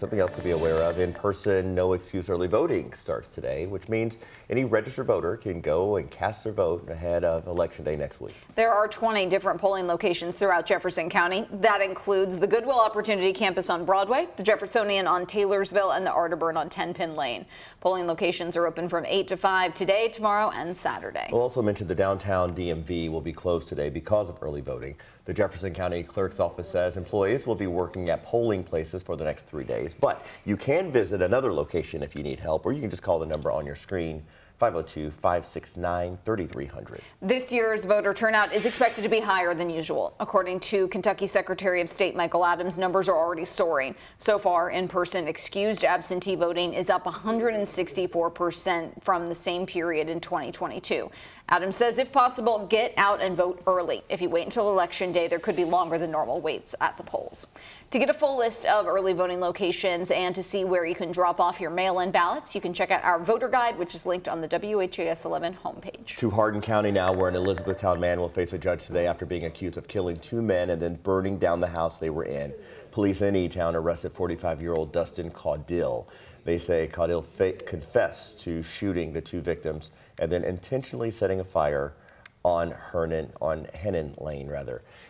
Something else to be aware of, in-person, no excuse early voting starts today, which means any registered voter can go and cast their vote ahead of Election Day next week. There are 20 different polling locations throughout Jefferson County. That includes the Goodwill Opportunity Campus on Broadway, the Jeffersonian on Taylorsville, and the Arterburn on 10-Pin Lane. Polling locations are open from 8 to 5 today, tomorrow, and Saturday. We'll also mention the downtown DMV will be closed today because of early voting. The Jefferson County Clerk's Office says employees will be working at polling places for the next 3 days. But you can visit another location if you need help, or you can just call the number on your screen, 502-569-3300. This year's voter turnout is expected to be higher than usual. According to Kentucky Secretary of State Michael Adams, numbers are already soaring. So far, in-person excused absentee voting is up 164% from the same period in 2022. Adams says if possible, get out and vote early. If you wait until Election Day, there could be longer than normal waits at the polls. To get a full list of early voting locations and to see where you can drop off your mail-in ballots, you can check out our voter guide, which is linked on the WHAS11 homepage. To Hardin County now, where an Elizabethtown man will face a judge today after being accused of killing 2 men and then burning down the house they were in. Police in E-Town arrested 45-year-old Dustin Caudill. They say Caudill confessed to shooting the 2 victims and then intentionally setting a fire on Hennon Lane.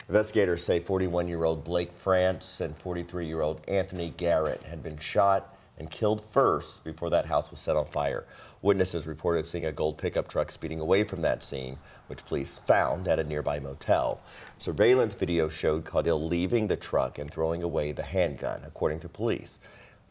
Investigators say 41-year-old Blake France and 43-year-old Anthony Garrett had been shot and killed first before that house was set on fire. Witnesses reported seeing a gold pickup truck speeding away from that scene, which police found at a nearby motel. Surveillance video showed Caudill leaving the truck and throwing away the handgun, according to police.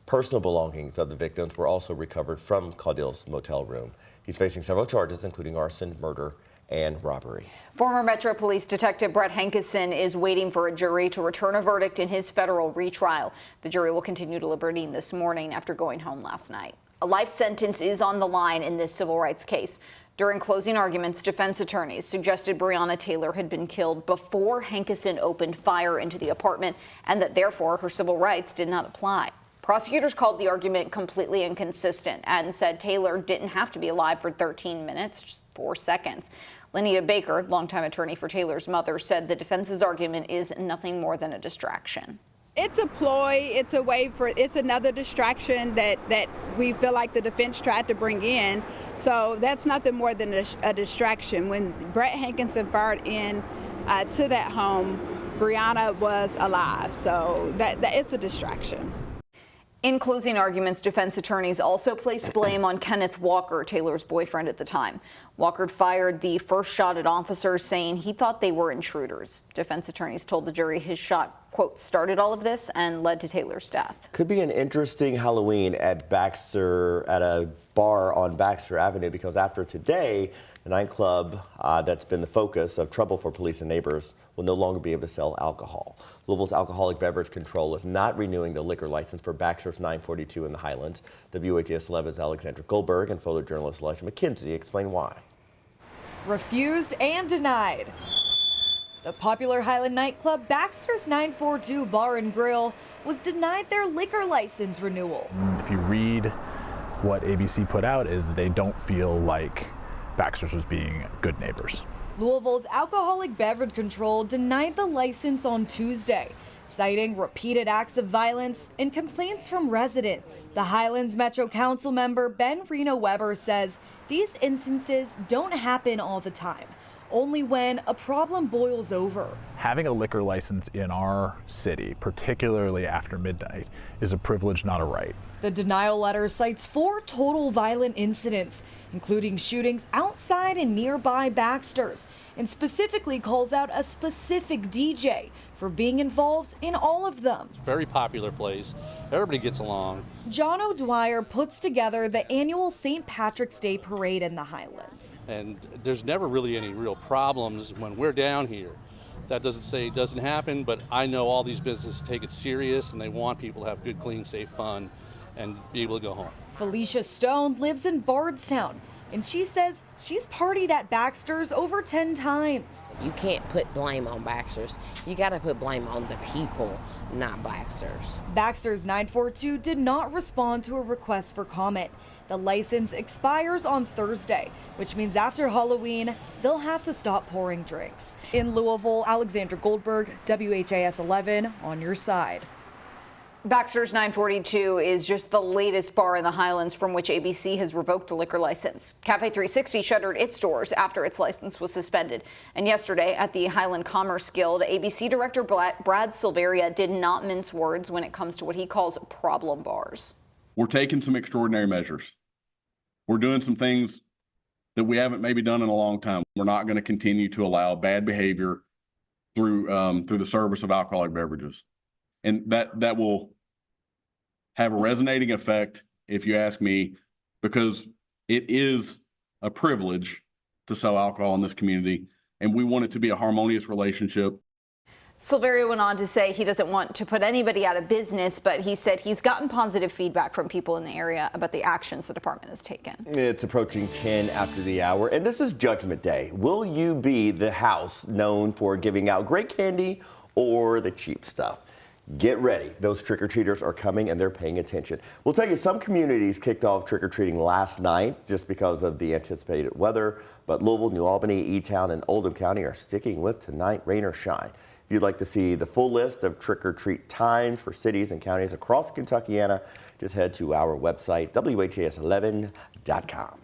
Personal belongings of the victims were also recovered from Caudill's motel room. He's facing several charges, including arson, murder, and robbery. Former Metro Police Detective Brett Hankison is waiting for a jury to return a verdict in his federal retrial. The jury will continue deliberating this morning after going home last night. A life sentence is on the line in this civil rights case. During closing arguments, defense attorneys suggested Breonna Taylor had been killed before Hankison opened fire into the apartment and that therefore her civil rights did not apply. Prosecutors called the argument completely inconsistent and said Taylor didn't have to be alive for 13 minutes, just 4 seconds. Lenita Baker, longtime attorney for Taylor's mother, said the defense's argument is nothing more than a distraction. It's a ploy. It's a way it's another distraction that we feel like the defense tried to bring in. So that's nothing more than a distraction. When Brett Hankison fired in to that home, Breonna was alive. So that it's a distraction. In closing arguments, defense attorneys also placed blame on Kenneth Walker, Taylor's boyfriend at the time. Walker fired the first shot at officers, saying he thought they were intruders. Defense attorneys told the jury his shot, quote, started all of this and led to Taylor's death. Could be an interesting Halloween at a bar on Baxter Avenue, because after today, the nightclub that's been the focus of trouble for police and neighbors will no longer be able to sell alcohol. Louisville's Alcoholic Beverage Control is not renewing the liquor license for Baxter's 942 in the Highlands. WHAS11's Alexandra Goldberg and photojournalist Elijah McKenzie explain why. Refused and denied. The popular Highland nightclub Baxter's 942 Bar and Grill was denied their liquor license renewal. If you read what ABC put out, is they don't feel like Baxter's was being good neighbors. Louisville's Alcoholic Beverage Control denied the license on Tuesday, citing repeated acts of violence and complaints from residents. The Highlands Metro Council member Ben Reno Weber says these instances don't happen all the time, only when a problem boils over. Having a liquor license in our city, particularly after midnight, is a privilege, not a right. The denial letter cites 4 total violent incidents, including shootings outside and nearby Baxter's, and specifically calls out a specific DJ for being involved in all of them. It's a very popular place. Everybody gets along. John O'Dwyer puts together the annual St. Patrick's Day Parade in the Highlands. And there's never really any real problems when we're down here. That doesn't say it doesn't happen, but I know all these businesses take it serious and they want people to have good, clean, safe fun and be able to go home. Felicia Stone lives in Bardstown, and she says she's partied at Baxter's over 10 times. You can't put blame on Baxter's. You got to put blame on the people, not Baxter's. Baxter's 942 did not respond to a request for comment. The license expires on Thursday, which means after Halloween, they'll have to stop pouring drinks. In Louisville, Alexandra Goldberg, WHAS 11, on your side. Baxter's 942 is just the latest bar in the Highlands from which ABC has revoked a liquor license. Cafe 360 shuttered its doors after its license was suspended. And yesterday at the Highland Commerce Guild, ABC Director Brad Silveria did not mince words when it comes to what he calls problem bars. We're taking some extraordinary measures. We're doing some things that we haven't maybe done in a long time. We're not going to continue to allow bad behavior through the service of alcoholic beverages. And that will have a resonating effect, if you ask me, because it is a privilege to sell alcohol in this community, and we want it to be a harmonious relationship. Silveria went on to say he doesn't want to put anybody out of business, but he said he's gotten positive feedback from people in the area about the actions the department has taken. It's approaching 10 after the hour, and this is Judgment Day. Will you be the house known for giving out great candy or the cheap stuff? Get ready. Those trick-or-treaters are coming and they're paying attention. We'll tell you some communities kicked off trick-or-treating last night just because of the anticipated weather, but Louisville, New Albany, E-Town, and Oldham County are sticking with tonight, rain or shine. If you'd like to see the full list of trick-or-treat times for cities and counties across Kentuckiana, just head to our website, WHAS11.com.